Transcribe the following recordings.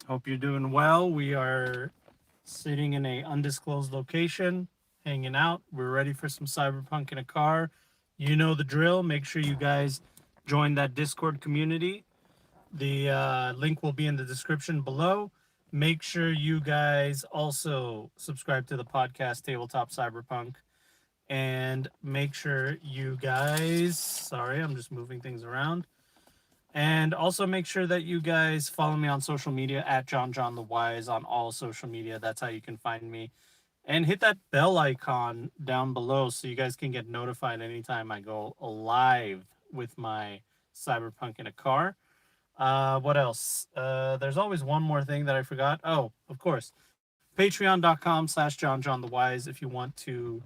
Hope you're doing well. We are sitting in a undisclosed location, hanging out. We're ready for some Cyberpunk in a car. You know the drill. Make sure you guys join that Discord community. The link will be in the description below. Make sure you guys also subscribe to the podcast Tabletop Cyberpunk. And make sure you guys, sorry, I'm just moving things around. And also make sure that you guys follow me on social media at JonJonTheWise on all social media. That's how you can find me. And hit that bell icon down below so you guys can get notified anytime I go live with my Cyberpunk in a car. What else? There's always one more thing that I forgot. Oh, of course. Patreon.com/JonJonTheWise if you want to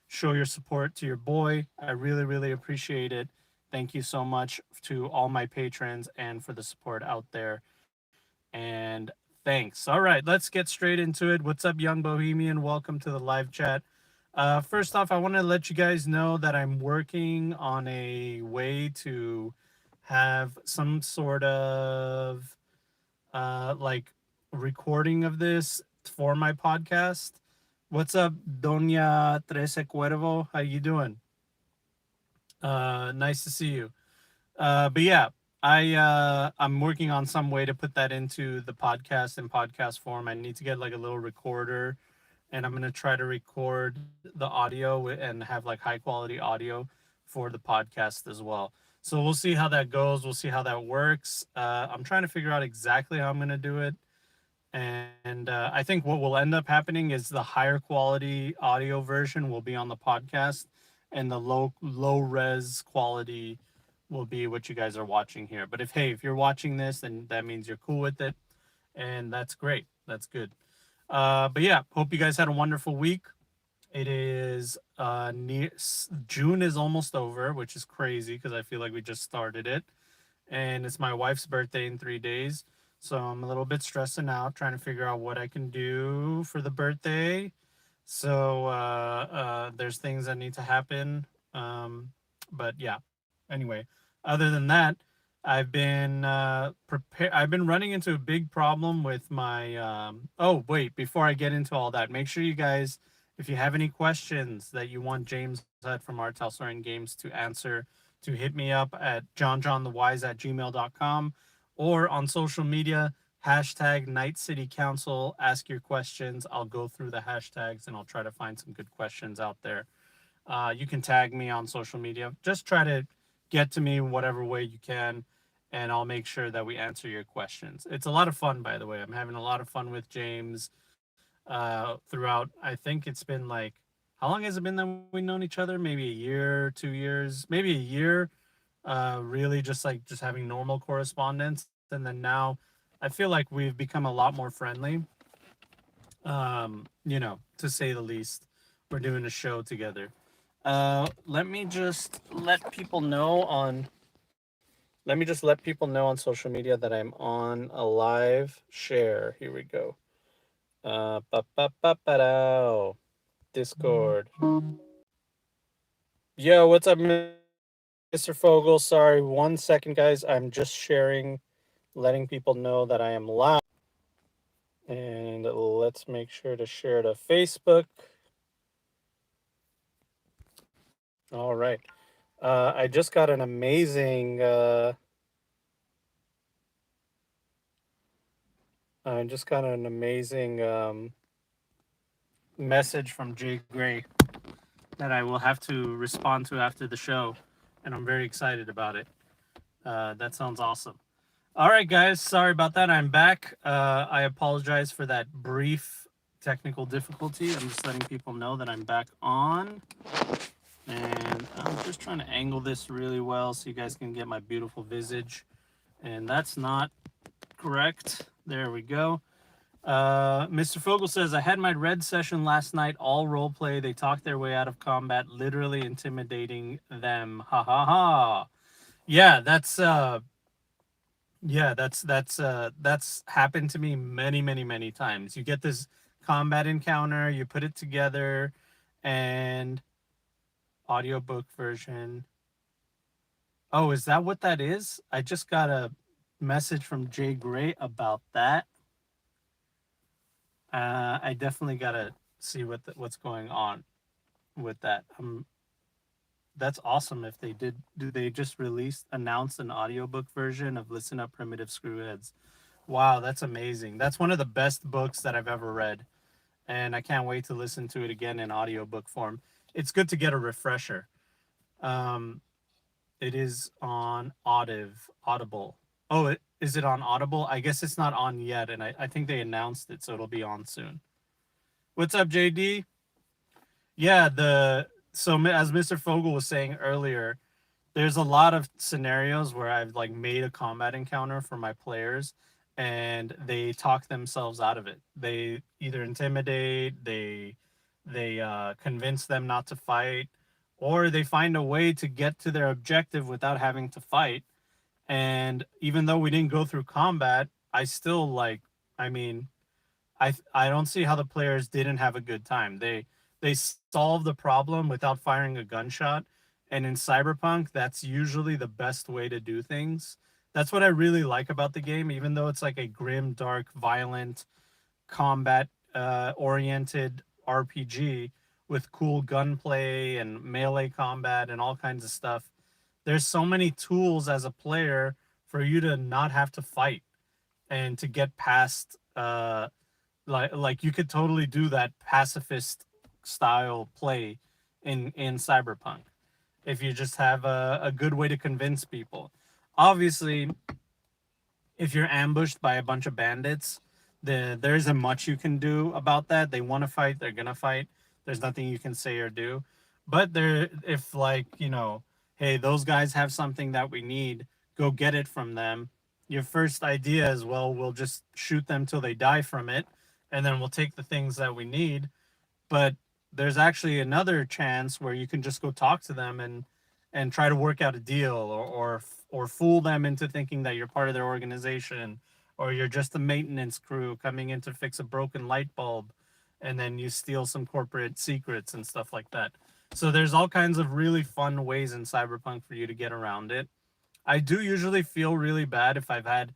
show your support to your boy. I really, really appreciate it. Thank you so much to all my patrons and for the support out there. And thanks. All right, let's get straight into it. What's up, Young Bohemian? Welcome to the live chat. First off, I want to let you guys know that I'm working on a way to have some sort of like recording of this for my podcast. What's up, Doña Trece Cuervo? How you doing? Nice to see you. But yeah, I'm working on some way to put that into the podcast in podcast form. I need to get like a little recorder, and I'm gonna try to record the audio and have like high quality audio for the podcast as well. So we'll see how that goes. We'll see how that works. I'm trying to figure out exactly how I'm gonna do it. And I think what will end up happening is the higher quality audio version will be on the podcast, and the low res quality will be what you guys are watching here. But if you're watching this, then that means you're cool with it, and that's great. That's good. But yeah, hope you guys had a wonderful week. It is June is almost over, which is crazy because I feel like we just started it, and it's my wife's birthday in 3 days. So I'm a little bit stressing out, trying to figure out what I can do for the birthday. So there's things that need to happen. But yeah, anyway, other than that, I've been running into a big problem with my. Oh wait, before I get into all that, make sure you guys, if you have any questions that you want James Hutt from Art Talsorian Games to answer, to hit me up at johnjohnthewise@gmail.com or on social media, hashtag Night City Council. Ask your questions. I'll go through the hashtags and I'll try to find some good questions out there. You can tag me on social media. Just try to get to me whatever way you can, and I'll make sure that we answer your questions. It's a lot of fun, by the way. I'm having a lot of fun with James throughout. I think it's been like, how long has it been that we've known each other? Maybe a year, 2 years, maybe a year. Really just having normal correspondence, and then now I feel like we've become a lot more friendly. To say the least. We're doing a show together. Let me just let people know on social media that I'm on a live share. Here we go. Discord. Yo, what's up, Mr. Fogel? Sorry, 1 second, guys. I'm just sharing, letting people know that I am live. And let's make sure to share to Facebook. All right. I just got an amazing. I just got an amazing message from Jay Gray that I will have to respond to after the show, and I'm very excited about it. That sounds awesome. All right, guys. Sorry about that. I'm back. I apologize for that brief technical difficulty. I'm just letting people know that I'm back on. And I'm just trying to angle this really well so you guys can get my beautiful visage. And that's not correct. There we go. Mr. Fogel says, I had my red session last night, all role play. They talked their way out of combat, literally intimidating them. Ha ha ha. Yeah, that's happened to me many, many, many times. You get this combat encounter, you put it together, and audiobook version. Oh, is that what that is? I just got a message from Jay Gray about that. I definitely gotta see what's going on with that. That's awesome. If they did, do they just announce an audiobook version of Listen Up Primitive Screwheads? Wow, that's amazing. That's one of the best books that I've ever read, and I can't wait to listen to it again in audiobook form. It's good to get a refresher. Um, it is on Audible. Oh, is it on Audible? I guess it's not on yet, and I think they announced it, so it'll be on soon. What's up, JD? Yeah, as Mr. Fogel was saying earlier, there's a lot of scenarios where I've like made a combat encounter for my players and they talk themselves out of it. They either intimidate, they convince them not to fight, or they find a way to get to their objective without having to fight. And even though we didn't go through combat, I still like I mean, I don't see how the players didn't have a good time. They solved the problem without firing a gunshot, and in Cyberpunk, that's usually the best way to do things. That's what I really like about the game, even though it's like a grim, dark, violent, combat oriented RPG with cool gunplay and melee combat and all kinds of stuff. There's so many tools as a player for you to not have to fight and to get past like you could totally do that pacifist style play in Cyberpunk if you just have a good way to convince people. Obviously, if you're ambushed by a bunch of bandits, there isn't much you can do about that. They want to fight, they're gonna fight. There's nothing you can say or do. But there, if like hey, those guys have something that we need, go get it from them. Your first idea is, well, we'll just shoot them till they die from it, and then we'll take the things that we need. But there's actually another chance where you can just go talk to them and try to work out a deal, or fool them into thinking that you're part of their organization, or you're just a maintenance crew coming in to fix a broken light bulb, and then you steal some corporate secrets and stuff like that. So there's all kinds of really fun ways in Cyberpunk for you to get around it. I do usually feel really bad if I've had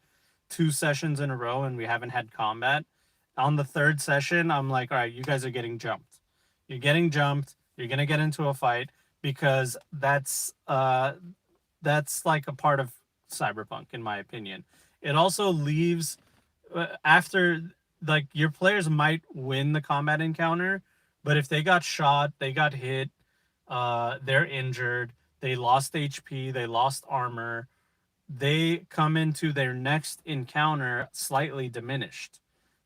two sessions in a row and we haven't had combat. On the third session, I'm like, all right, you guys are getting jumped. You're getting jumped. You're gonna get into a fight because that's like a part of Cyberpunk, in my opinion. It also leaves after, like, your players might win the combat encounter, but if they got shot, they got hit, they're injured, they lost HP, they lost armor, they come into their next encounter slightly diminished.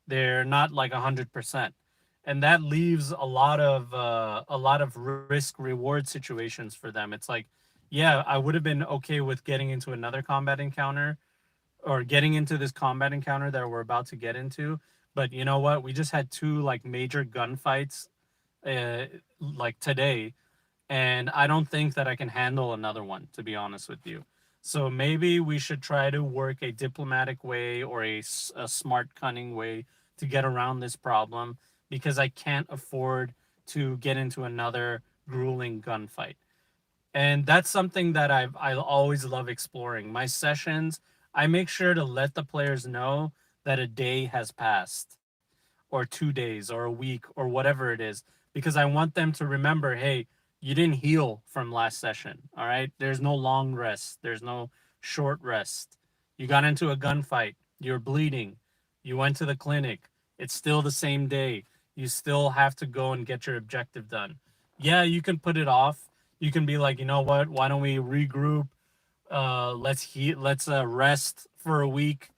They're not like 100%, and that leaves a lot of risk reward situations for them. It's like, yeah, I would have been okay with getting into another combat encounter, or getting into this combat encounter that we're about to get into, but you know what? We just had two like major gunfights like today, and I don't think that I can handle another one, to be honest with you. So maybe we should try to work a diplomatic way, or a smart, cunning way to get around this problem, because I can't afford to get into another grueling gunfight. And that's something that I always love exploring. My sessions, I make sure to let the players know that a day has passed, or 2 days, or a week, or whatever it is, because I want them to remember, hey, you didn't heal from last session. All right. There's no long rest, there's no short rest. You got into a gunfight, you're bleeding, you went to the clinic, it's still the same day. You still have to go and get your objective done. Yeah, you can put it off. You can be like, you know what? Why don't we regroup? Let's rest for a week,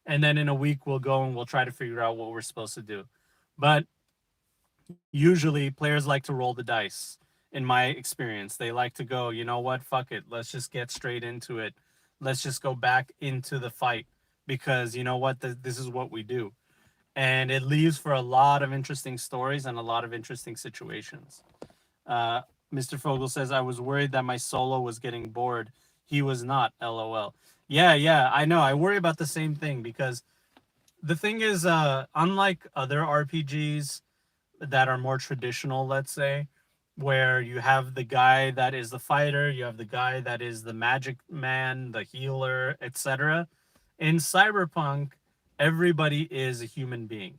and then in a week we'll go and we'll try to figure out what we're supposed to do. But usually players like to roll the dice. In my experience, they like to go, you know what? Fuck it. Let's just get straight into it. Let's just go back into the fight, because you know what? This is what we do. And it leaves for a lot of interesting stories and a lot of interesting situations. Uh, Mr. Fogel says, I was worried that my solo was getting bored. He was not, lol. Yeah, yeah, I know. I worry about the same thing, because the thing is, unlike other RPGs that are more traditional, let's say, where you have the guy that is the fighter, you have the guy that is the magic man, the healer, etc. In Cyberpunk, everybody is a human being.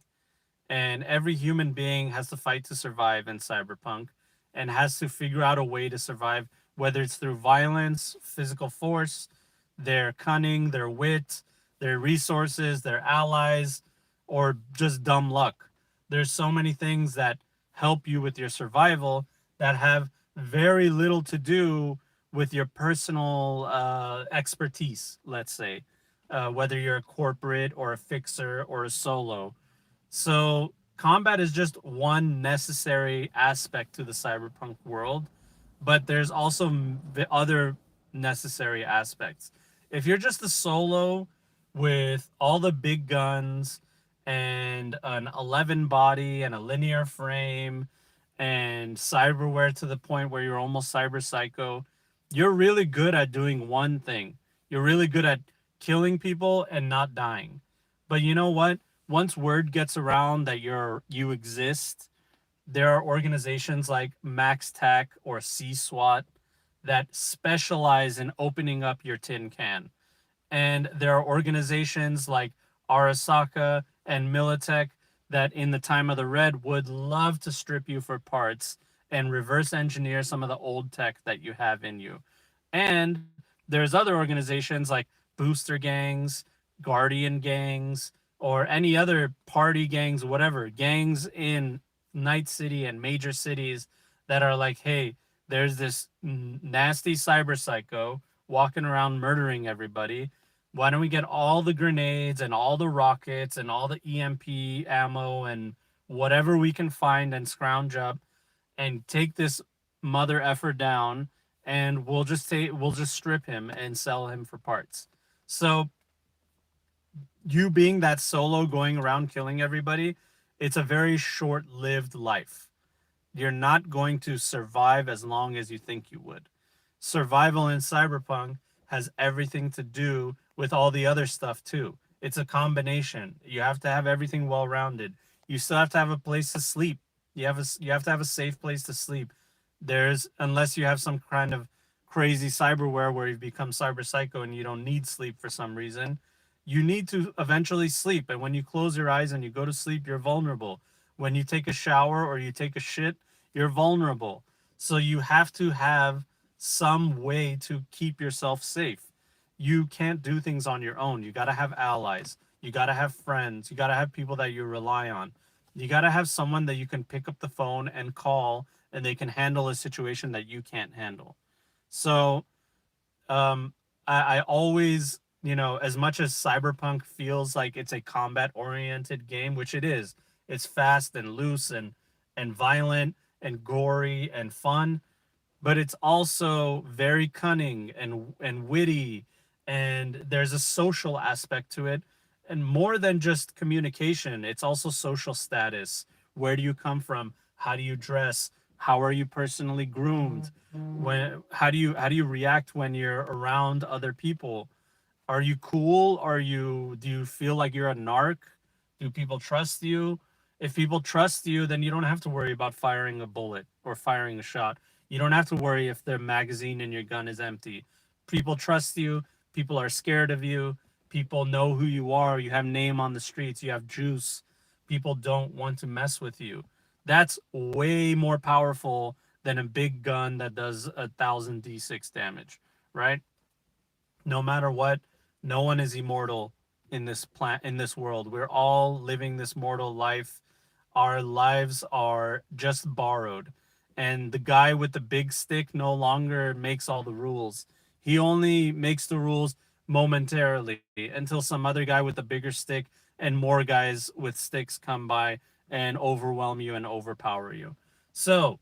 And every human being has to fight to survive in Cyberpunk and has to figure out a way to survive, whether it's through violence, physical force, their cunning, their wit, their resources, their allies, or just dumb luck. There's so many things that help you with your survival that have very little to do with your personal expertise, let's say, whether you're a corporate or a fixer or a solo. So combat is just one necessary aspect to the cyberpunk world, but there's also the other necessary aspects. If you're just a solo with all the big guns and an 11 body and a linear frame and cyberware to the point where you're almost cyber psycho, you're really good at doing one thing. You're really good at killing people and not dying. But you know what? Once word gets around that you exist, there are organizations like Max Tech or C SWAT that specialize in opening up your tin can. And there are organizations like Arasaka and Militech that, in the time of the Red, would love to strip you for parts and reverse engineer some of the old tech that you have in you. And there's other organizations like booster gangs, guardian gangs, or any other party gangs, whatever, gangs in Night City and major cities that are like, hey, there's this nasty cyber psycho walking around murdering everybody. Why don't we get all the grenades and all the rockets and all the EMP ammo and whatever we can find and scrounge up and take this mother effer down, and we'll just strip him and sell him for parts. So you being that solo going around killing everybody, it's a very short-lived life. You're not going to survive as long as you think you would. Survival in Cyberpunk has everything to do with all the other stuff too. It's a combination. You have to have everything well rounded. You still have to have a place to sleep. You have to have a safe place to sleep. There's, unless you have some kind of crazy cyberware where you've become cyber psycho and you don't need sleep for some reason, you need to eventually sleep. And when you close your eyes and you go to sleep, you're vulnerable. When you take a shower or you take a shit, you're vulnerable. So you have to have some way to keep yourself safe. You can't do things on your own. You got to have allies. You got to have friends. You got to have people that you rely on. You got to have someone that you can pick up the phone and call and they can handle a situation that you can't handle. So I always, as much as Cyberpunk feels like it's a combat oriented game, which it is, it's fast and loose and violent and gory and fun, but it's also very cunning and witty, and there's a social aspect to it, and more than just communication, it's also social status. Where do you come from? How do you dress? How are you personally groomed? When how do you react when you're around other people? Are you cool? Do you feel like you're a narc? Do people trust you? If people trust you, then you don't have to worry about firing a bullet or firing a shot. You don't have to worry if the magazine in your gun is empty. People trust you. People are scared of you. People know who you are. You have name on the streets. You have juice. People don't want to mess with you. That's way more powerful than a big gun that does 1,000 d6 damage, right? No matter what, no one is immortal in this world. We're all living this mortal life. Our lives are just borrowed. And the guy with the big stick no longer makes all the rules. He only makes the rules momentarily until some other guy with a bigger stick and more guys with sticks come by and overwhelm you and overpower you. So,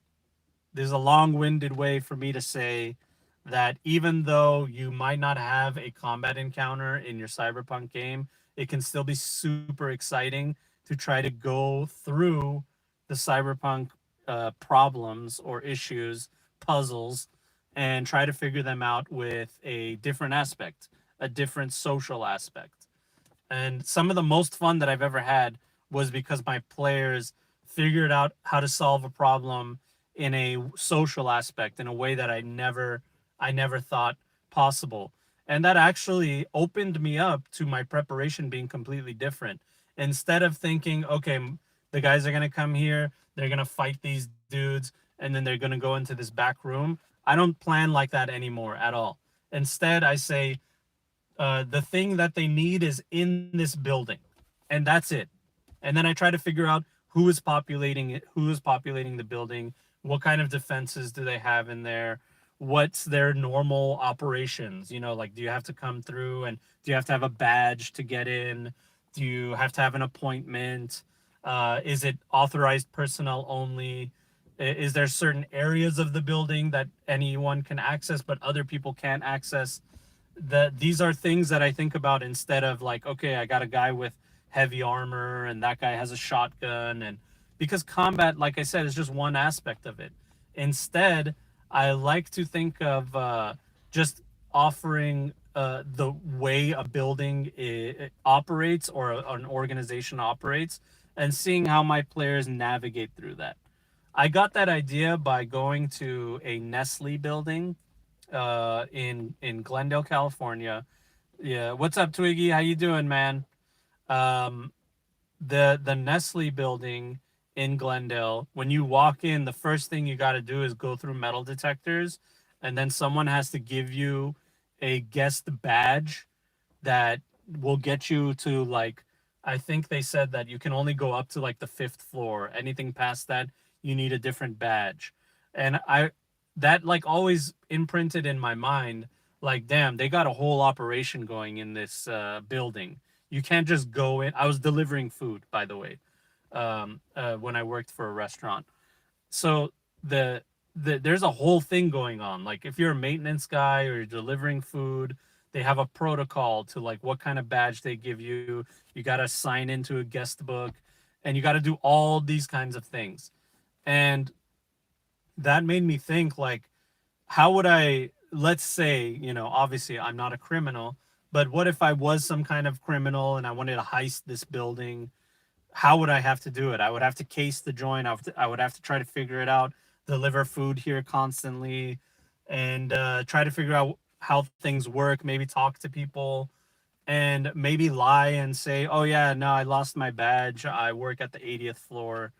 there's a long-winded way for me to say that even though you might not have a combat encounter in your cyberpunk game, it can still be super exciting to try to go through the cyberpunk problems or issues, puzzles, and try to figure them out with a different aspect, a different social aspect. And some of the most fun that I've ever had was because my players figured out how to solve a problem in a social aspect in a way that I never thought possible. And that actually opened me up to my preparation being completely different. Instead of thinking, okay, the guys are gonna come here, they're gonna fight these dudes, and then they're gonna go into this back room. I don't plan like that anymore at all. Instead, I say the thing that they need is in this building, and that's it. And then I try to figure out who is populating it, who is populating the building, what kind of defenses do they have in there, what's their normal operations. Like, do you have to come through, and do you have to have a badge to get in? Do you have to have an appointment? Is it authorized personnel only? Is there certain areas of the building that anyone can access but other people can't access? These are things that I think about instead of like, okay, I got a guy with heavy armor and that guy has a shotgun. And because combat, like I said, is just one aspect of it. Instead, I like to think of just offering the way a building operates, or an organization operates, and seeing how my players navigate through that. I got that idea by going to a Nestle building in Glendale, California. Yeah, what's up, Twiggy? How you doing, man? Um, the Nestle building in Glendale. When you walk in, the first thing you got to do is go through metal detectors, and then someone has to give you a guest badge that will get you to, like, I think they said that you can only go up to like the fifth floor. Anything past that, you need a different badge. And that like always imprinted in my mind, like, damn, they got a whole operation going in this building. You can't just go in. I was delivering food, by the way, when I worked for a restaurant. So there's a whole thing going on. Like, if you're a maintenance guy or you're delivering food, they have a protocol to like what kind of badge they give you. You got to sign into a guest book, and you got to do all these kinds of things. And that made me think, like, how would I, let's say, obviously I'm not a criminal, but what if I was some kind of criminal and I wanted to heist this building? How would I have to do it? I would have to case the joint. I would have to try to figure it out, deliver food here constantly, and try to figure out how things work, maybe talk to people, and maybe lie and say, oh, yeah, no, I lost my badge. I work at the 80th floor.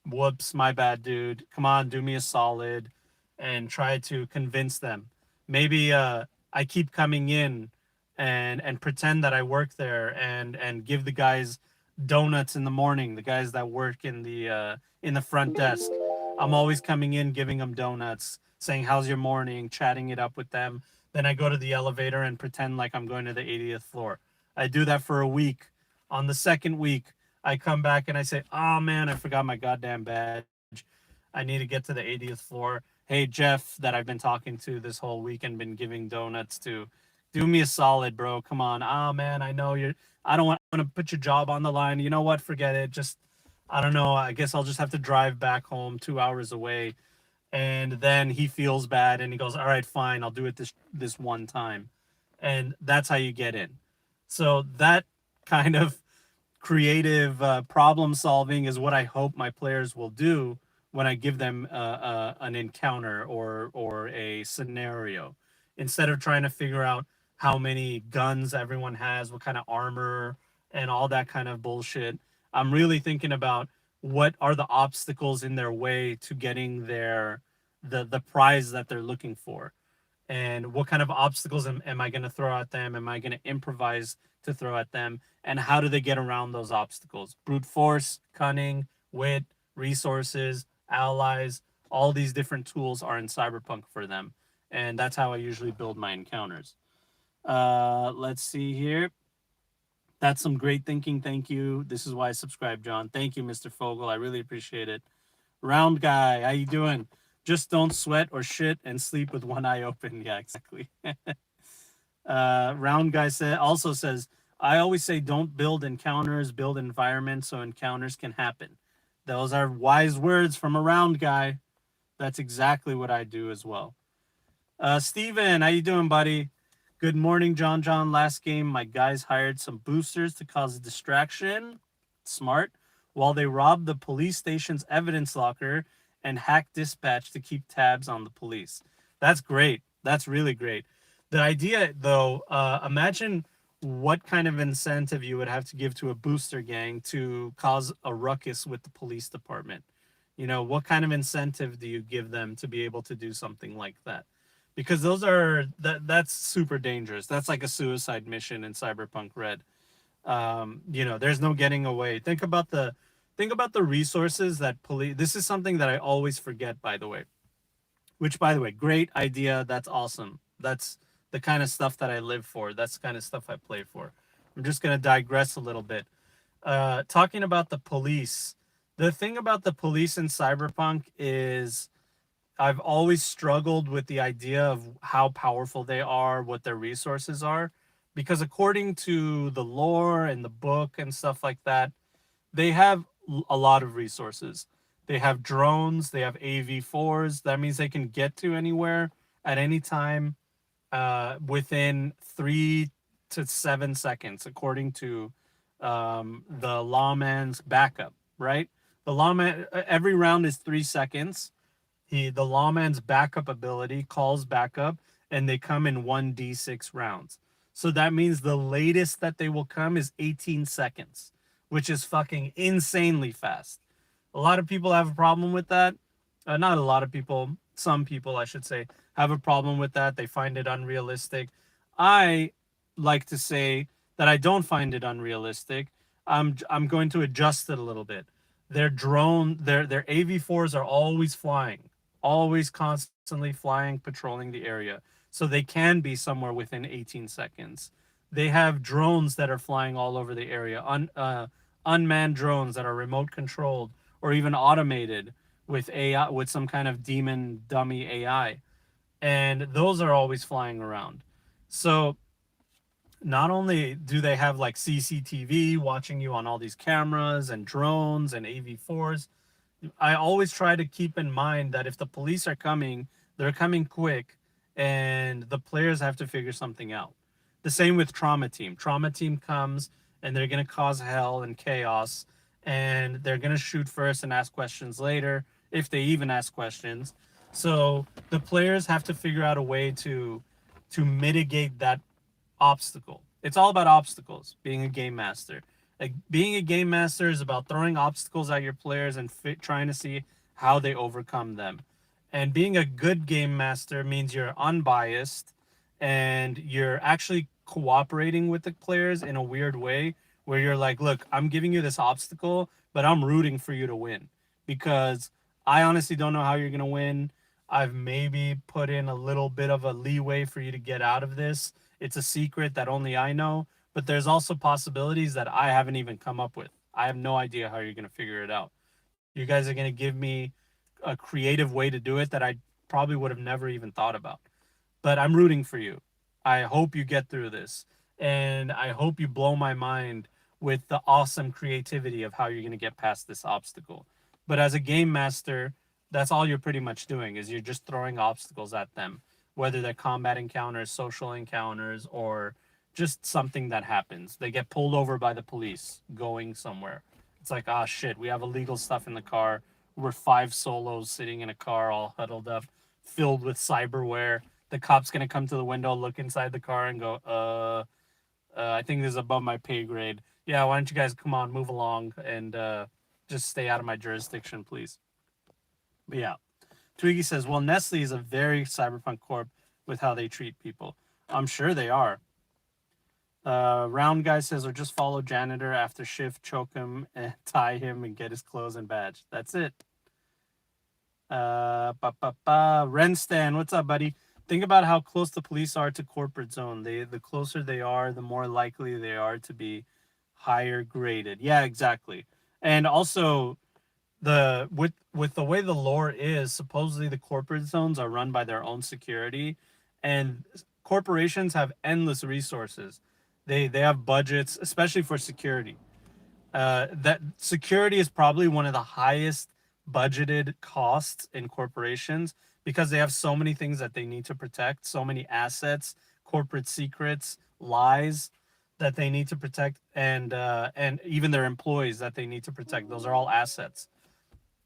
Whoops, my bad, dude. Come on, do me a solid, and try to convince them. Maybe I keep coming in and pretend that I work there, and give the guys donuts in the morning, the guys that work in the front desk. I'm always coming in, giving them donuts, saying, how's your morning, chatting it up with them. Then I go to the elevator and pretend like I'm going to the 80th floor. I do that for a week. On the second week, I come back and I say, oh man, I forgot my goddamn badge. I need to get to the 80th floor. Hey, Jeff, that I've been talking to this whole week and been giving donuts to, do me a solid, bro. Come on. Oh man, I know you're, I don't want to put your job on the line. You know what? Forget it. Just, I don't know. I guess I'll just have to drive back home 2 hours away. And then he feels bad and he goes, all right, fine, I'll do it this one time. And that's how you get in. So that kind of creative problem solving is what I hope my players will do when I give them an encounter or a scenario, instead of trying to figure out how many guns everyone has, what kind of armor, and all that kind of bullshit. I'm really thinking about what are the obstacles in their way to getting the prize that they're looking for, and what kind of obstacles am I going to throw at them? Am I going to improvise to throw at them? And how do they get around those obstacles? Brute force, cunning, wit, resources, allies, all these different tools are in Cyberpunk for them. And that's how I usually build my encounters. Let's see here. That's some great thinking. Thank you. This is why I subscribe, John. Thank you, Mr. Fogel. I really appreciate it. Round guy, how you doing? Just don't sweat or shit and sleep with one eye open. Yeah, exactly. Round guy also says, I always say don't build encounters, build environments so encounters can happen. Those are wise words from a round guy. That's exactly what I do as well. Steven, how you doing, buddy? Good morning, John. Last game, my guys hired some boosters to cause a distraction. Smart. While they robbed the police station's evidence locker and hacked dispatch to keep tabs on the police. That's great. That's really great. The idea, though, imagine what kind of incentive you would have to give to a booster gang to cause a ruckus with the police department. You know, what kind of incentive do you give them to be able to do something like that? Because that's super dangerous. That's like a suicide mission in Cyberpunk Red. You know, there's no getting away. Think about the resources that police. This is something that I always forget, by the way. Which, by the way, great idea. That's awesome. That's the kind of stuff that I live for. That's the kind of stuff I play for. I'm just gonna digress a little bit. Talking about the police. The thing about the police in Cyberpunk is I've always struggled with the idea of how powerful they are, what their resources are, because according to the lore and the book and stuff like that, they have a lot of resources. They have drones, they have AV4s. That means they can get to anywhere at any time within 3 to 7 seconds, according to the lawman's backup, right? The lawman, every round is 3 seconds. The lawman's backup ability calls backup, and they come in 1d6 rounds. So that means the latest that they will come is 18 seconds, which is fucking insanely fast. A lot of people have a problem with that. Not a lot of people, some people, I should say, have a problem with that. They find it unrealistic. I like to say that I don't find it unrealistic. I'm going to adjust it a little bit. Their AV4s are always flying, always constantly flying, patrolling the area. So they can be somewhere within 18 seconds. They have drones that are flying all over the area, unmanned drones that are remote controlled or even automated with AI, with some kind of demon dummy AI, and those are always flying around. So not only do they have like CCTV watching you on all these cameras and drones and AV4s, I always try to keep in mind that if the police are coming, they're coming quick and the players have to figure something out. The same with Trauma Team. Trauma Team comes and they're going to cause hell and chaos, and they're going to shoot first and ask questions later, if they even ask questions. So the players have to figure out a way to mitigate that obstacle. It's all about obstacles, being a game master. Like, being a game master is about throwing obstacles at your players and trying to see how they overcome them. And being a good game master means you're unbiased and you're actually cooperating with the players in a weird way, where you're like, look, I'm giving you this obstacle, but I'm rooting for you to win because I honestly don't know how you're going to win. I've maybe put in a little bit of a leeway for you to get out of this. It's a secret that only I know, but there's also possibilities that I haven't even come up with. I have no idea how you're going to figure it out. You guys are going to give me a creative way to do it that I probably would have never even thought about. But I'm rooting for you. I hope you get through this. And I hope you blow my mind with the awesome creativity of how you're going to get past this obstacle. But as a game master, that's all you're pretty much doing is you're just throwing obstacles at them, whether they're combat encounters, social encounters, or just something that happens. They get pulled over by the police going somewhere. It's like, ah, shit, we have illegal stuff in the car. We're five solos sitting in a car all huddled up, filled with cyberware. The cop's gonna come to the window, look inside the car, and go, I think this is above my pay grade. Yeah, why don't you guys come on, move along, and just stay out of my jurisdiction, please. But yeah, Twiggy says, well, Nestle is a very cyberpunk corp with how they treat people. I'm sure they are. Round guy says, or just follow janitor after shift, choke him and tie him and get his clothes and badge. That's it. Renstan, what's up, buddy? Think about how close the police are to corporate zone. The closer they are, the more likely they are to be higher graded. Yeah, exactly. And also, with the way the lore is, supposedly the corporate zones are run by their own security, and corporations have endless resources. They have budgets, especially for security. That security is probably one of the highest budgeted costs in corporations because they have so many things that they need to protect, so many assets, corporate secrets, lies that they need to protect, and even their employees that they need to protect. Those are all assets.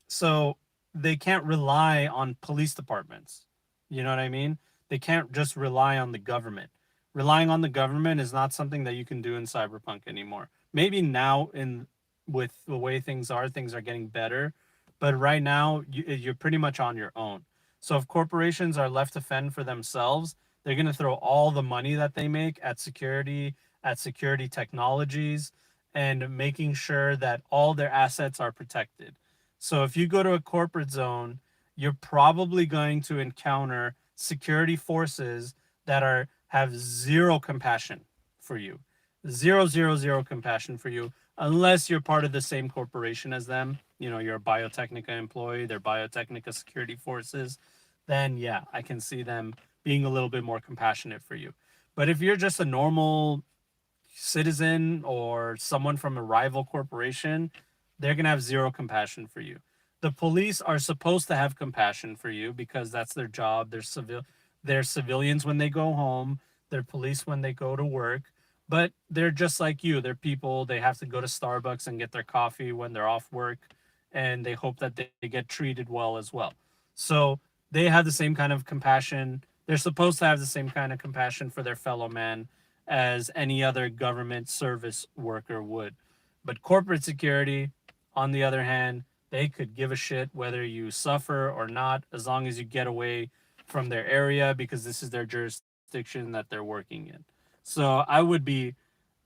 So they can't rely on police departments. You know what I mean? They can't just rely on the government. Relying on the government is not something that you can do in Cyberpunk anymore. Maybe now in with the way things are getting better, but right now you're pretty much on your own. So if corporations are left to fend for themselves, they're going to throw all the money that they make at security technologies, and making sure that all their assets are protected. So if you go to a corporate zone, you're probably going to encounter security forces that are have zero compassion for you. Zero compassion for you unless you're part of the same corporation as them. You know, you're a Biotechnica employee, they're Biotechnica security forces, then yeah, I can see them being a little bit more compassionate for you. But if you're just a normal citizen or someone from a rival corporation, they're going to have zero compassion for you. The police are supposed to have compassion for you because that's their job. They're civilians when they go home, they're police when they go to work, but they're just like you. They're people. They have to go to Starbucks and get their coffee when they're off work, and they hope that they get treated well as well. So they have the same kind of compassion. They're supposed to have the same kind of compassion for their fellow man as any other government service worker would. But corporate security, on the other hand, they could give a shit whether you suffer or not, as long as you get away from their area, because this is their jurisdiction that they're working in. So I would be,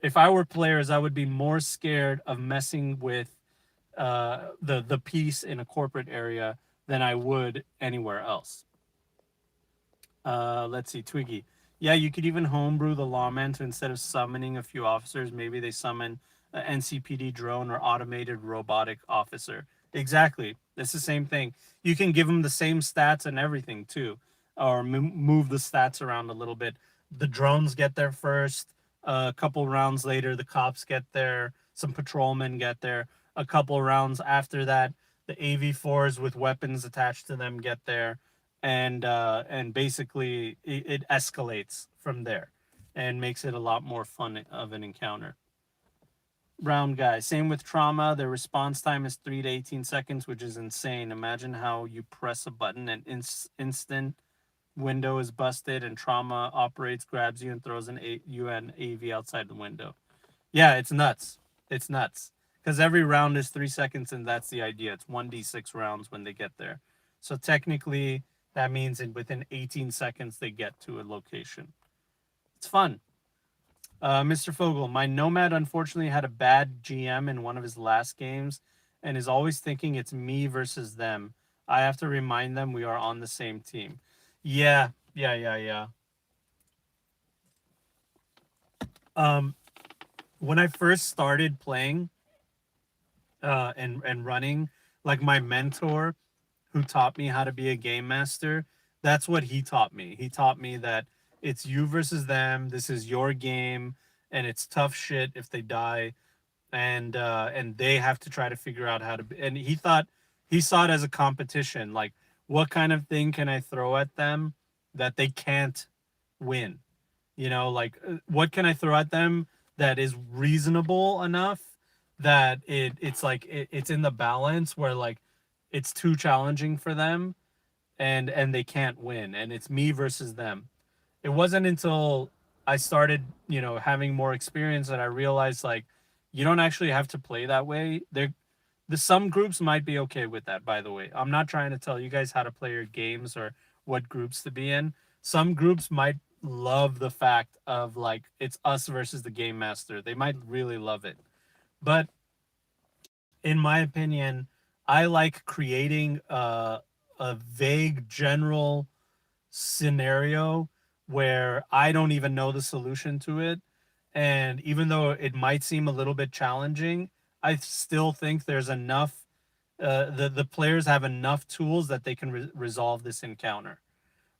if I were players, I would be more scared of messing with the peace in a corporate area than I would anywhere else. Let's see, Twiggy. Yeah, you could even homebrew the lawman to, instead of summoning a few officers, maybe they summon an NCPD drone or automated robotic officer. Exactly. It's the same thing. You can give them the same stats and everything too, or move the stats around a little bit. The drones get there first. A couple rounds later, the cops get there. Some patrolmen get there. A couple rounds after that, the AV4s with weapons attached to them get there, and basically it escalates from there and makes it a lot more fun of an encounter. Round guy. Same with trauma. The response time is 3 to 18 seconds, which is insane. Imagine how you press a button and instant window is busted and trauma operates, grabs you, and throws you an AV outside the window. Yeah, it's nuts. It's nuts. Because every round is 3 seconds, and that's the idea. It's 1d6 rounds when they get there. So technically, that means within 18 seconds, they get to a location. It's fun. Mr. Fogel, my Nomad unfortunately had a bad GM in one of his last games and is always thinking it's me versus them. I have to remind them we are on the same team. Yeah. Um, when I first started playing and running, like my mentor who taught me how to be a game master, that's what he taught me. He taught me that it's you versus them. This is your game, and it's tough shit if they die, and they have to try to figure out how to. And he saw it as a competition. Like, what kind of thing can I throw at them that they can't win? You know, like what can I throw at them that is reasonable enough that it's in the balance where like it's too challenging for them and they can't win, and it's me versus them. It wasn't until I started, having more experience that I realized like you don't actually have to play that way. Some groups might be okay with that, by the way. I'm not trying to tell you guys how to play your games or what groups to be in. Some groups might love the fact of like it's us versus the game master. They might really love it. But in my opinion, I like creating a vague general scenario where I don't even know the solution to it. And even though it might seem a little bit challenging, I still think there's enough. The players have enough tools that they can resolve this encounter.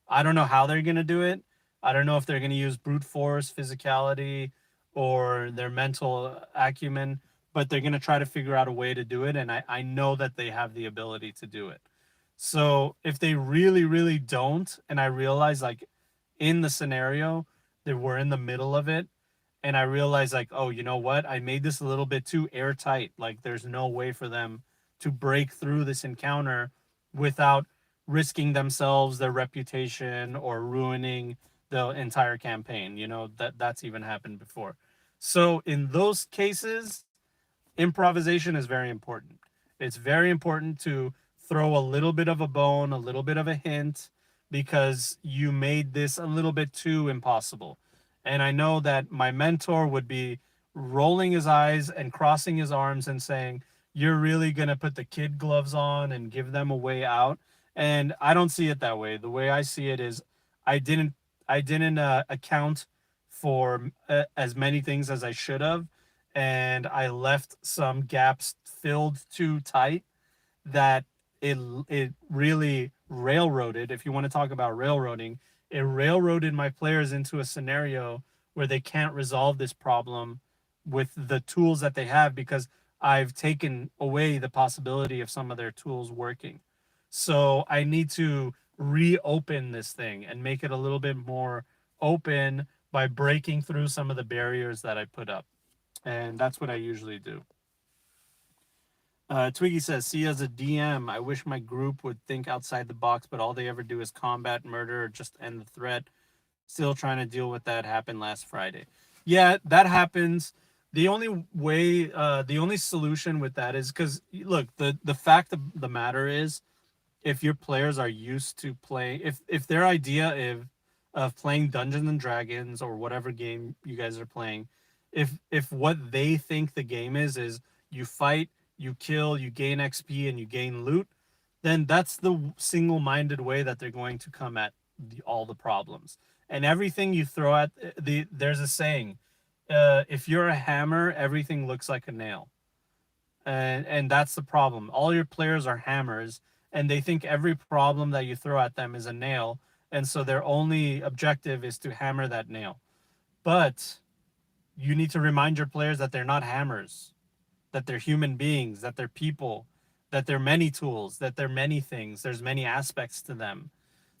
I don't know how they're going to do it. I don't know if they're going to use brute force, physicality, or their mental acumen, but they're going to try to figure out a way to do it. And I know that they have the ability to do it. So if they really, really don't, and I realize like in the scenario that we're in the middle of it, and I realize like, oh, you know what? I made this a little bit too airtight. Like there's no way for them to break through this encounter without risking themselves, their reputation, or ruining the entire campaign. You know, that's even happened before. So in those cases, improvisation is very important. It's very important to throw a little bit of a bone, a little bit of a hint, because you made this a little bit too impossible. And I know that my mentor would be rolling his eyes and crossing his arms and saying, "You're really going to put the kid gloves on and give them a way out." And I don't see it that way. The way I see it is I didn't I didn't account for as many things as I should have, and I left some gaps filled too tight that it really railroaded. If you want to talk about railroading, it railroaded my players into a scenario where they can't resolve this problem with the tools that they have because I've taken away the possibility of some of their tools working. So I need to reopen this thing and make it a little bit more open by breaking through some of the barriers that I put up. And that's what I usually do. Twiggy says, "See, as a DM, I wish my group would think outside the box, but all they ever do is combat, murder, or just end the threat. Still trying to deal with that. Happened last Friday." Yeah, that happens. The only solution with that is because look, the fact of the matter is, if your players are used to play, if their idea of playing Dungeons and Dragons or whatever game you guys are playing, if what they think the game is you fight, you kill, you gain XP, and you gain loot, then that's the single-minded way that they're going to come at all the problems. And everything you throw at there's a saying, if you're a hammer, everything looks like a nail. And that's the problem. All your players are hammers, and they think every problem that you throw at them is a nail, and so their only objective is to hammer that nail. But you need to remind your players that they're not hammers, that they're human beings, that they're people, that they're many tools, that they're many things. There's many aspects to them.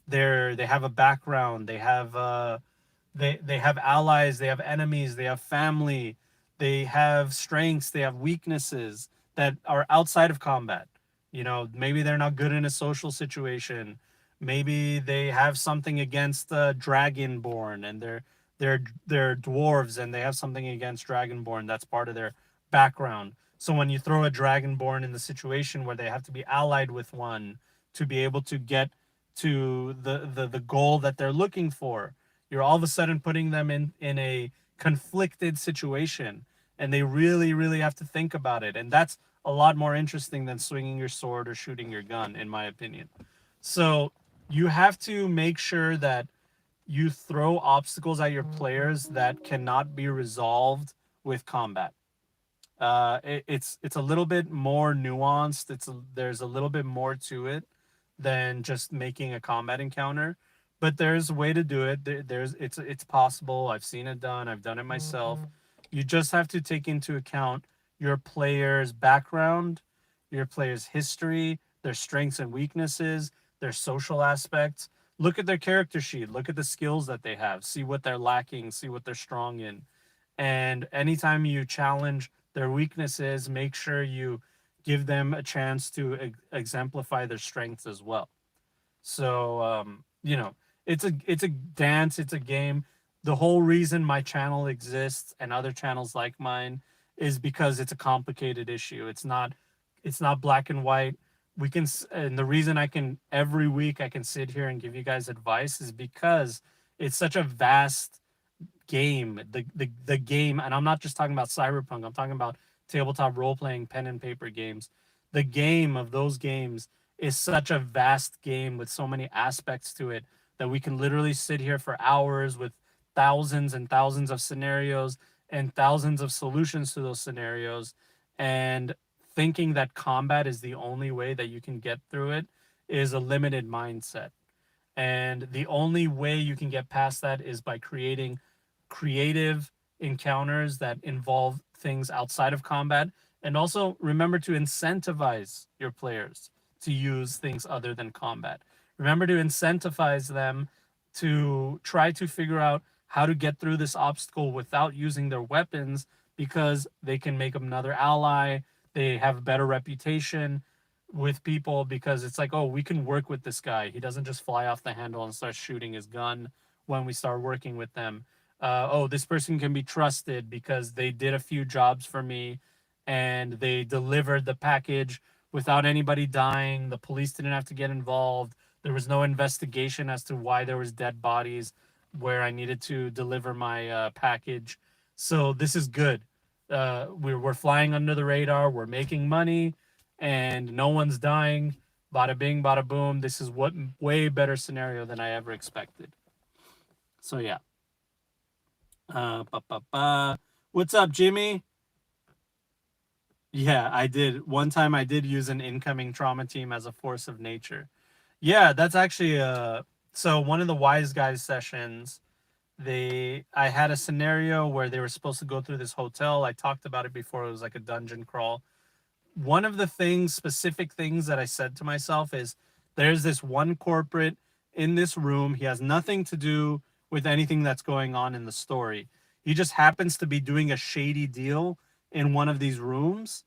They have a background. They have allies, they have enemies, they have family, they have strengths, they have weaknesses that are outside of combat. You know, maybe they're not good in a social situation. Maybe they have something against Dragonborn, and they're dwarves, and they have something against Dragonborn. That's part of their background. So when you throw a Dragonborn in the situation where they have to be allied with one to be able to get to the goal that they're looking for, you're all of a sudden putting them in a conflicted situation, and they really have to think about it, and that's a lot more interesting than swinging your sword or shooting your gun, in my opinion. So you have to make sure that you throw obstacles at your players that cannot be resolved with combat. It's a little bit more nuanced. There's a little bit more to it than just making a combat encounter, but there's a way to do it. It's possible. I've seen it done. I've done it myself. You just have to take into account your player's background, your player's history, their strengths and weaknesses, their social aspects. Look at their character sheet. Look at the skills that they have. See what they're lacking. See what they're strong in. And anytime you challenge their weaknesses, make sure you give them a chance to exemplify their strengths as well. So you know, it's a dance, it's a game. The whole reason my channel exists and other channels like mine is because it's a complicated issue. It's not black and white. And the reason I can every week I can sit here and give you guys advice is because it's such a vast game. The game, and I'm not just talking about Cyberpunk, I'm talking about tabletop role playing pen and paper games. The game of those games is such a vast game with so many aspects to it that we can literally sit here for hours with thousands and thousands of scenarios and thousands of solutions to those scenarios, and thinking that combat is the only way that you can get through it is a limited mindset. And the only way you can get past that is by creating creative encounters that involve things outside of combat. And also remember to incentivize your players to use things other than combat. Remember to incentivize them to try to figure out how to get through this obstacle without using their weapons, because they can make another ally. They have a better reputation with people because it's like, oh, we can work with this guy. He doesn't just fly off the handle and start shooting his gun. when we start working with them. Oh, this person can be trusted because they did a few jobs for me and they delivered the package without anybody dying. The police didn't have to get involved. There was no investigation as to why there was dead bodies where I needed to deliver my package. So this is good. We're flying under the radar. We're making money, and no one's dying. Bada bing, bada boom. This is what way better scenario than I ever expected. So yeah. Ba, ba, ba. What's up, Jimmy? Yeah, I did. One time I did use an incoming trauma team as a force of nature. Yeah, that's actually so one of the wise guys sessions, I had a scenario where they were supposed to go through this hotel. I talked about it before. It was like a dungeon crawl. One of the specific things that I said to myself is there's this one corporate in this room. He has nothing to do with anything that's going on in the story. He just happens to be doing a shady deal in one of these rooms,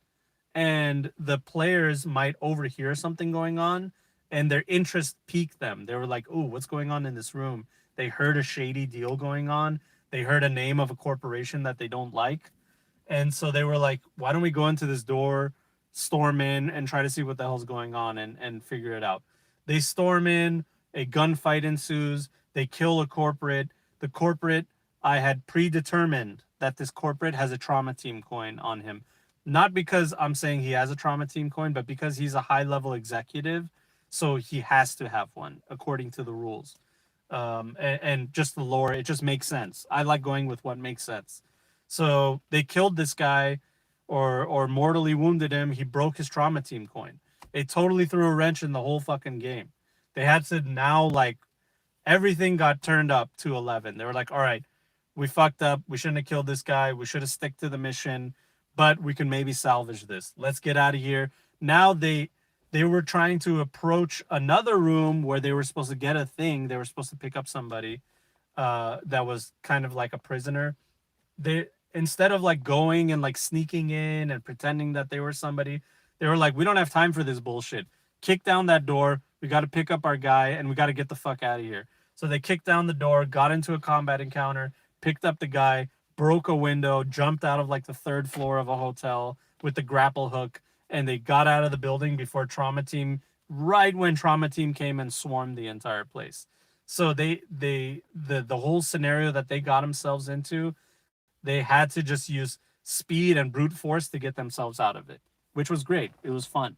and the players might overhear something going on and their interest piqued them. They were like, "Oh, what's going on in this room?" They heard a shady deal going on. They heard a name of a corporation that they don't like. And so they were like, why don't we go into this door, storm in, and try to see what the hell's going on and figure it out? They storm in, a gunfight ensues, they kill a corporate. The corporate, I had predetermined that this corporate has a trauma team coin on him. Not because I'm saying he has a trauma team coin, but because he's a high level executive. So he has to have one according to the rules. And just the lore, it just makes sense. I like going with what makes sense. So they killed this guy, or mortally wounded him. He broke his trauma team coin. It totally threw a wrench in the whole fucking game. They had to now, like, everything got turned up to 11. They were like, all right, we fucked up. We shouldn't have killed this guy. We should have stick to the mission, but we can maybe salvage this. Let's get out of here. Now they were trying to approach another room where they were supposed to get a thing. They were supposed to pick up somebody that was kind of like a prisoner. They, instead of like going and like sneaking in and pretending that they were somebody, they were like, we don't have time for this bullshit. Kick down that door. We got to pick up our guy and we got to get the fuck out of here. So they kicked down the door, got into a combat encounter, picked up the guy, broke a window, jumped out of like the third floor of a hotel with the grapple hook, and they got out of the building before trauma team, right when trauma team came and swarmed the entire place. So the whole scenario that they got themselves into, they had to just use speed and brute force to get themselves out of it, which was great. It was fun.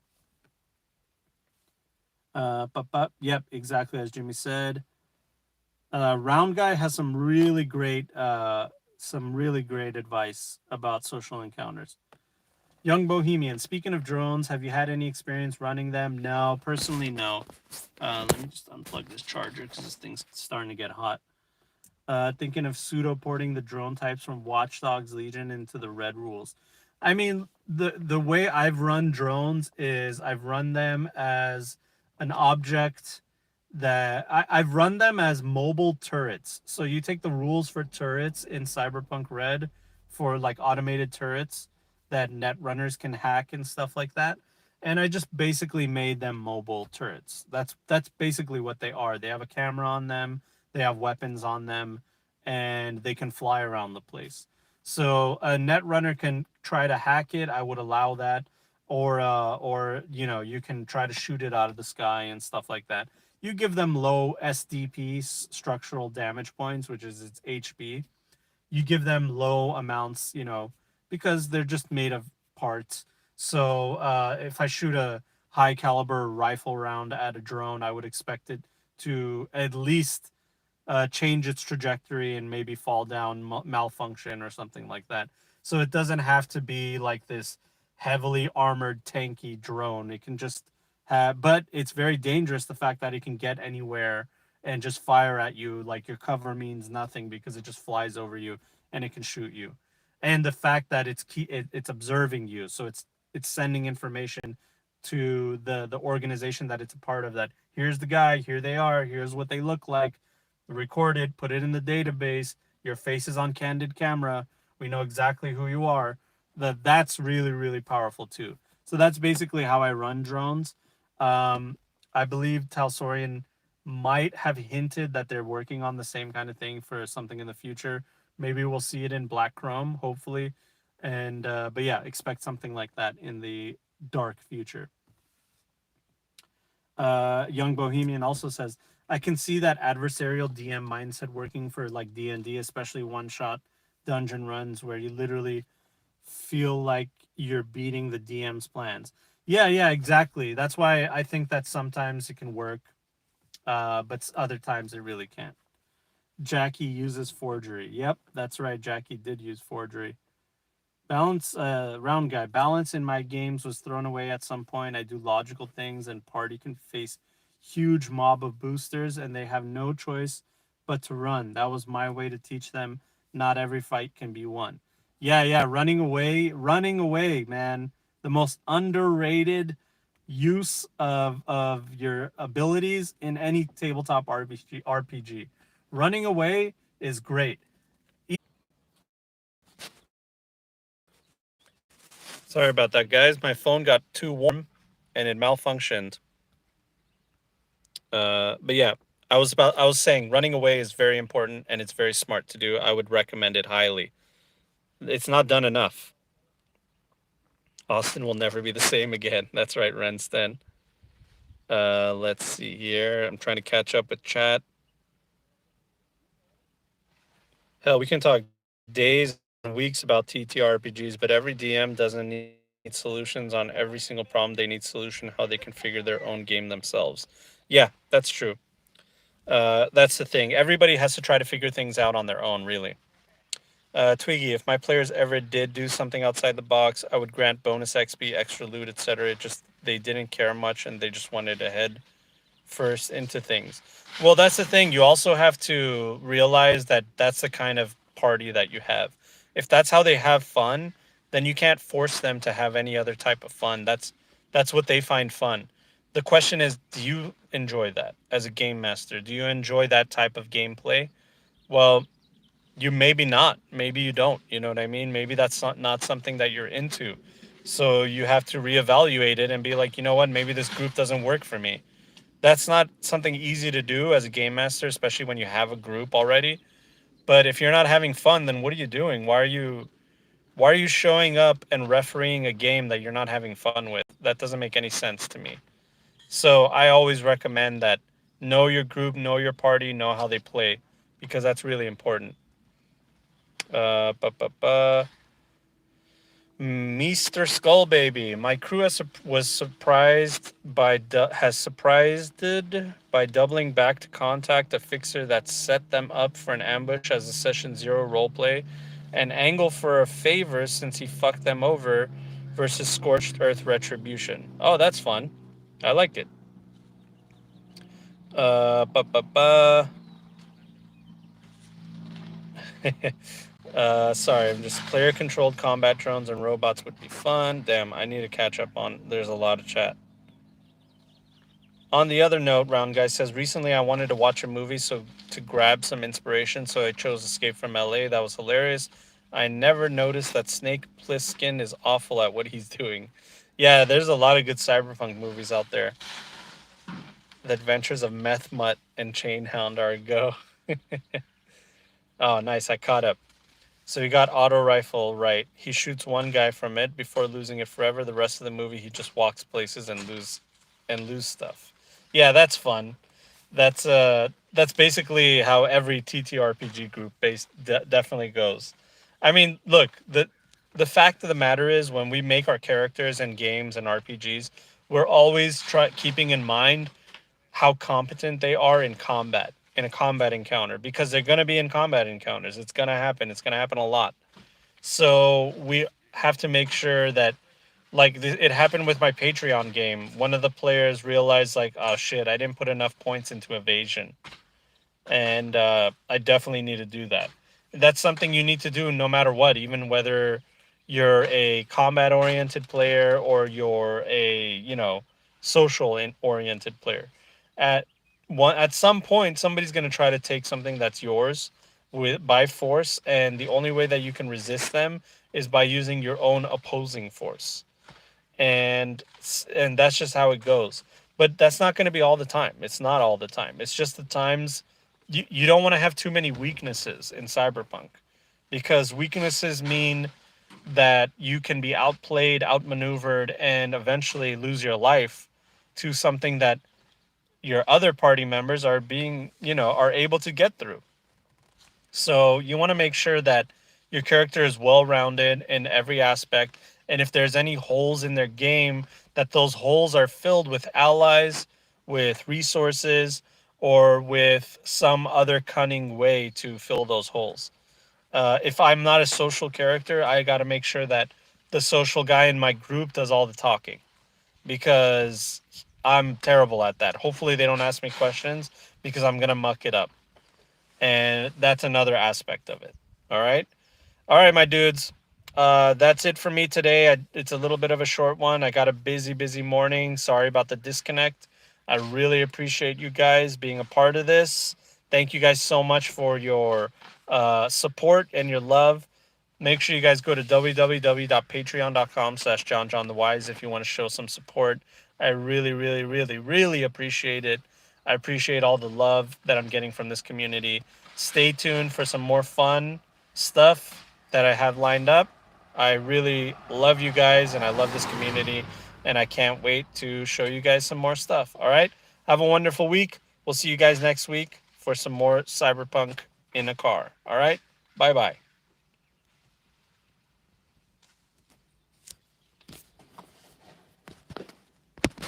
But yep, exactly as Jimmy said. Round Guy has some really great advice about social encounters. Young Bohemian, speaking of drones, have you had any experience running them? No, personally, no. Let me just unplug this charger because this thing's starting to get hot. Thinking of pseudo porting the drone types from Watch Dogs Legion into the Red rules. I mean, the way I've run drones is I've run them as an object I've run them as mobile turrets. So you take the rules for turrets in Cyberpunk Red for like automated turrets that net runners can hack and stuff like that. And I just basically made them mobile turrets. That's basically what they are. They have a camera on them, they have weapons on them, and they can fly around the place. So a net runner can try to hack it. I would allow that, or you know, you can try to shoot it out of the sky and stuff like that. You give them low SDP, structural damage points, which is its HP. You give them low amounts, you know, because they're just made of parts. So if I shoot a high caliber rifle round at a drone, I would expect it to at least change its trajectory and maybe fall down, malfunction or something like that. So it doesn't have to be like this heavily armored tanky drone. It can just have, but it's very dangerous, the fact that it can get anywhere and just fire at you like your cover means nothing because it just flies over you and it can shoot you. And the fact that it's observing you, so it's sending information to the organization that it's a part of, that here's the guy, here they are, here's what they look like, record it, put it in the database, your face is on candid camera, we know exactly who you are. That's really, really powerful too. So that's basically how I run drones. I believe Talsorian might have hinted that they're working on the same kind of thing for something in the future. Maybe we'll see it in Black Chrome, hopefully. And but yeah, expect something like that in the dark future. Young Bohemian also says, I can see that adversarial DM mindset working for like D&D, especially one shot dungeon runs where you literally feel like you're beating the DM's plans. Yeah, yeah, exactly. That's why I think that sometimes it can work, but other times it really can't. Jackie uses forgery. Yep, that's right. Jackie did use forgery. Balance, round guy. Balance in my games was thrown away at some point. I do logical things, and party can face huge mob of boosters, and they have no choice but to run. That was my way to teach them not every fight can be won. Yeah, yeah, running away, man. The most underrated use of your abilities in any tabletop RPG. Running away is great. Sorry about that, guys. My phone got too warm and it malfunctioned. But yeah, I was saying running away is very important and it's very smart to do. I would recommend it highly. It's not done enough. Austin will never be the same again. That's right, Renston. Let's see here. I'm trying to catch up with chat. Hell, we can talk days and weeks about TTRPGs, but every DM doesn't need solutions on every single problem. They need solution how they configure their own game themselves. Yeah, that's true. That's the thing. Everybody has to try to figure things out on their own, really. Twiggy, if my players ever did do something outside the box, I would grant bonus XP, extra loot, etc. It just they didn't care much and they just wanted to head first into things. Well, that's the thing. You also have to realize that that's the kind of party that you have. If that's how they have fun, then you can't force them to have any other type of fun. That's what they find fun. The question is, do you enjoy that as a game master? Do you enjoy that type of gameplay? Well, you maybe not. Maybe you don't. You know what I mean? Maybe that's not something that you're into. So you have to reevaluate it and be like, you know what? Maybe this group doesn't work for me. That's not something easy to do as a game master, especially when you have a group already. But if you're not having fun, then what are you doing? Why are you showing up and refereeing a game that you're not having fun with? That doesn't make any sense to me. So I always recommend that know your group, know your party, know how they play, because that's really important. Uh, ba, ba, ba. Mr. Skullbaby, my crew was surprised by has surprised by doubling back to contact a fixer that set them up for an ambush as a session 0 roleplay, and angle for a favor since he fucked them over versus scorched earth retribution. Oh, that's fun. I liked it. Ba ba ba. Sorry, I'm just player controlled combat drones and robots would be fun. Damn, I need to catch up on. There's a lot of chat. On the other note, Round Guy says recently I wanted to watch a movie so to grab some inspiration, so I chose Escape from LA. That was hilarious. I never noticed that Snake Plissken is awful at what he's doing. Yeah, there's a lot of good cyberpunk movies out there. The Adventures of Meth Mutt and Chainhound are a go. Oh, nice. I caught up. So he got auto rifle right. He shoots one guy from it before losing it forever. The rest of the movie, he just walks places and lose stuff. Yeah, that's fun. That's basically how every TTRPG group definitely goes. I mean, look, the fact of the matter is when we make our characters and games and RPGs, we're always keeping in mind how competent they are in combat, in a combat encounter, because they're going to be in combat encounters. It's going to happen. It's going to happen a lot. So we have to make sure that, like, it happened with my Patreon game. One of the players realized, like, oh shit, I didn't put enough points into evasion, and I definitely need to do that. That's something you need to do no matter what, even whether you're a combat oriented player or you're a social oriented player. At at some point, somebody's going to try to take something that's yours by force, and the only way that you can resist them is by using your own opposing force, and that's just how it goes. but that's not going to be all the time. It's not all the time. It's just the times you don't want to have too many weaknesses in Cyberpunk, because weaknesses mean that you can be outplayed, outmaneuvered, and eventually lose your life to something that your other party members are being, are able to get through. So you want to make sure that your character is well rounded in every aspect. And if there's any holes in their game, that those holes are filled with allies, with resources, or with some other cunning way to fill those holes. If I'm not a social character, I got to make sure that the social guy in my group does all the talking, because I'm terrible at that. Hopefully, they don't ask me questions because I'm going to muck it up. And that's another aspect of it. All right. All right, my dudes. That's it for me today. It's a little bit of a short one. I got a busy morning. Sorry about the disconnect. I really appreciate you guys being a part of this. Thank you guys so much for your support and your love. Make sure you guys go to www.patreon.com/JonJonTheWise if you want to show some support. I really appreciate it. I appreciate all the love that I'm getting from this community. Stay tuned for some more fun stuff that I have lined up. I really love you guys and I love this community, and I can't wait to show you guys some more stuff. All right? Have a wonderful week. We'll see you guys next week for some more Cyberpunk in a car. All right? Bye bye.